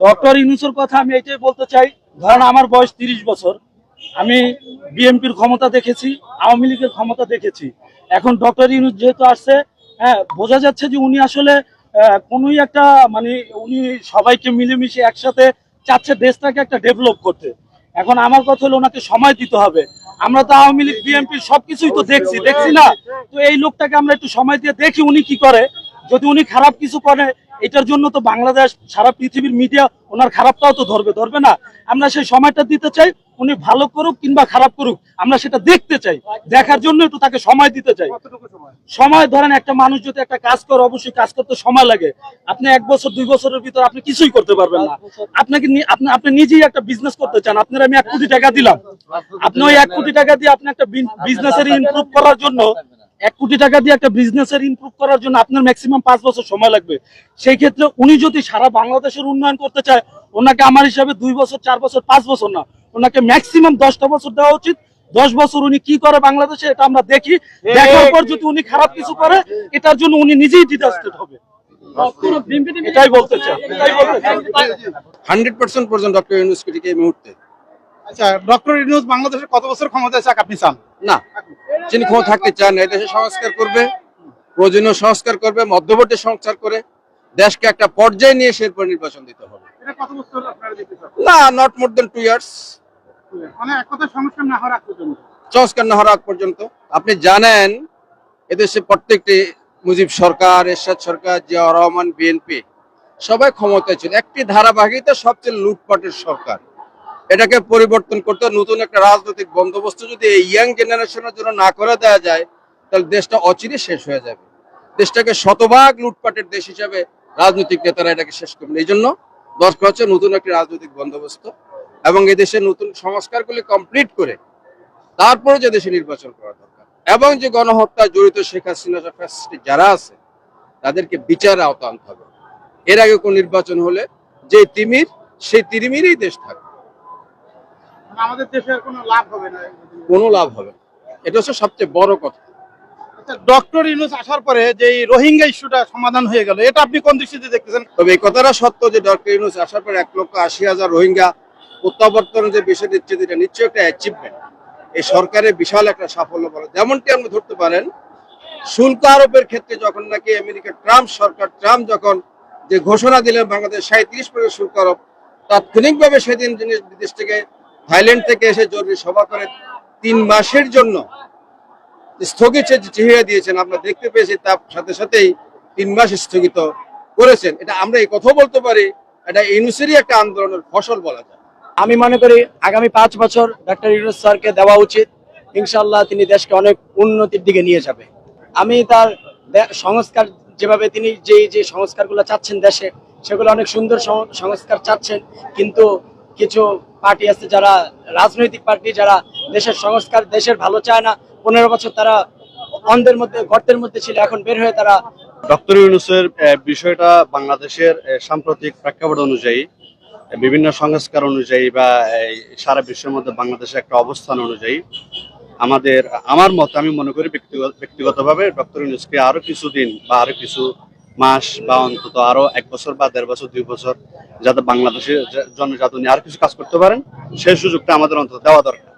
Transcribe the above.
Doctor ইউনূসের কথা আমি এটাই বলতে চাই, ধরেন আমার বয়স 30 বছর, আমি বিএনপির ক্ষমতা দেখেছি, আওয়ামী লীগের ক্ষমতা দেখেছি। এখন ডক্টর ইউনূস যেহেতু আসছে, হ্যাঁ, বোঝা যাচ্ছে যে উনি আসলে কোনোই একটা মানে উনি সবাইকে মিলেমিশে একসাথে চাচ্ছে দেশটাকে একটা ডেভেলপ করতে। এখন আমার কথা হলো ওনাকে সময় দিতে হবে। আমরা তো আওয়ামী লীগ বিএনপির সবকিছুই তো দেখছি না? তো এই লোকটাকে আমরা একটু সময় দিয়ে দেখি উনি কি করে। যদি উনি খারাপ কিছু করে, এটার জন্য তো বাংলাদেশ সারা পৃথিবীর মিডিয়া ওনার খারাপটাও তো ধরবে না? আমরা সেই সময়টা দিতে চাই। উনি ভালো করুক কিংবা খারাপ করুক, আমরা সেটা দেখতে চাই। দেখার জন্য একটু তাকে সময় দিতে চাই। সময় ধরেন একটা মানুষ যদি একটা কাজ করে, অবশ্যই কাজ করতে সময় লাগে। আপনি 1 বছর 2 বছরের ভিতরে আপনি কিছুই করতে পারবেন না। আপনি নিজেই একটা বিজনেস করতে চান, আপনার আমি 1 কোটি টাকা দিলাম, আপনি ওই 1 কোটি টাকা দিয়ে আপনি একটা বিজনেসের ইমপ্রুভ করার জন্য 1 কোটি টাকা দিয়ে একটা বিজনেসের ইমপ্রুভ করার জন্য আপনার ম্যাক্সিমাম 5 বছর সময় লাগবে। সেই ক্ষেত্রে উনি যদি সারা বাংলাদেশের উন্নয়ন করতে চায়, ওনাকে আমার হিসাবে 2 বছর 4 বছর 5 বছর না, ওনাকে ম্যাক্সিমাম 10টা বছর দেওয়া উচিত। 10 বছর উনি কি করে বাংলাদেশে এটা আমরা দেখি। দেখার পর যদি উনি খারাপ কিছু করে, এটার জন্য উনি নিজেই ডিজাস্টেড হবে। এটাই বলতে চাই। 100% পর্যন্ত ডক্টর ইউনূসকে এই মুহূর্তে। আচ্ছা, ডক্টর ইউনূস বাংলাদেশে কত বছর ক্ষমতায় থাক আপনি চান? না, যিনি ক্ষমতা থাকতে চান এই দেশে সংস্কার করবে, প্রয়োজনীয় সংস্কার করবে, মধ্যবর্তী সংস্কার করে দেশকে একটা পর্যায়ে নিয়ে এরপর নির্বাচন দিতে হবে। এটা কত বছর আপনারা দিতে চান? না, নট মোর দেন 2 ইয়ার্স। মানে এক কথা সংস্কার না হওয়ার আগ পর্যন্ত। সংস্কার না হওয়ার আগ পর্যন্ত। আপনি জানেন এদেশে প্রত্যেকটি মুজিব সরকার, এরশাদ সরকার, জিয়াউর রহমান, বিএনপি সবাই ক্ষমতায় ছিল। একটি ধারাবাহিকতা সবচেয়ে লুটপাটের সরকার। এটাকে পরিবর্তন করতে নতুন একটা রাজনৈতিক বন্দোবস্ত যদি এই ইয়াং জেনারেশনের জন্য না করে দেওয়া যায়, তাহলে দেশটা অচিরে শেষ হয়ে যাবে। দেশটাকে শতভাগ লুটপাটের দেশ হিসাবে রাজনৈতিক নেতারা এটাকে শেষ করবেন। এই জন্য দরকার হচ্ছে নতুন একটি রাজনৈতিক বন্দোবস্ত এবং এদেশে নতুন সংস্কারগুলি কমপ্লিট করে তারপরে যে দেশে নির্বাচন করা দরকার এবং যে গণহত্যায় জড়িত শেখ হাসিনা যারা আছে তাদেরকে বিচারের আওতা আনতে হবে। এর আগে কোন নির্বাচন হলে যে তিমির সেই তিমিরেই দেশ থাকবে, মানে আমাদের দেশের কোনো লাভ হবে না। কোনো লাভ হবে না। এটা হচ্ছে সবচেয়ে বড় কথা। আচ্ছা, ডক্টর ইউনূস আসার পরে যে এই রোহিঙ্গা ইস্যুটা সমাধান হয়ে গেল, এটা আপনি কোন দৃষ্টিতে দেখতেছেন? তবে এই কথাটা সত্য যে ডক্টর ইউনূস আসার পর 1,80,000 রোহিঙ্গা প্রত্যাবর্তনের যে বিষয়টি হচ্ছে, এটা নিশ্চয়ই একটা অ্যাচিভমেন্ট। এই সরকারের বিশাল একটা সাফল্য বলে। যেমনটি আপনি ধরতে পারেন শুল্ক আরোপের ক্ষেত্রে যখন নাকি আমেরিকা ট্রাম্প যখন যে ঘোষণা দিলেন বাংলাদেশ 37% শুল্ক আরোপ, তাৎক্ষণিকভাবে সেদিন যিনি বিদেশ থেকে থাইল্যান্ড থেকে এসে জরুরি সভা করে 3 মাসের জন্য স্থগিত চেয়ে দিয়েছেন। আমরা দেখতে পেয়েছি তার সাথে সাথেই 3 মাস স্থগিত করেছেন। এটা আমরা এই কথা বলতে পারি, এটা ইউনূসেরই একটা আন্দোলনের ফসল বলা যায়। আমি মনে করি আগামী 5 বছর ডক্টর ইউনূস স্যারকে দেওয়া উচিত। ইনশাআল্লাহ তিনি দেশকে অনেক উন্নতির দিকে নিয়ে যাবে। আমি তার সংস্কার যেভাবে তিনি যে সংস্কারগুলো চাচ্ছেন দেশে, সেগুলো অনেক সুন্দর সংস্কার চাচ্ছেন, কিন্তু কিছু পার্টি আছে যারা রাজনৈতিক পার্টি যারা দেশের সংস্কার দেশের ভালো চায় না। 15 বছর তারা অন্ধের মধ্যে গর্তের মধ্যে ছিল, এখন বের হয়ে তারা। ডক্টর ইউনূসের বিষয়টা বাংলাদেশের সাম্প্রতিক প্রেক্ষাপট অনুযায়ী, বিভিন্ন সংস্কার অনুযায়ী বা সারা বিশ্বের মধ্যে বাংলাদেশের একটা অবস্থান অনুযায়ী আমার মত আমি মনে করি ব্যক্তিগতভাবে ডক্টর ইউনূসকে আরো কিছুদিন বা আরো কিছু মাস বা অন্তত আরো 1 বছর বা 1.5 বছর 2 বছর যাতে বাংলাদেশের জন্য যাতে উনি আর কিছু কাজ করতে পারেন, সেই সুযোগটা আমাদের অন্তত দেওয়া দরকার।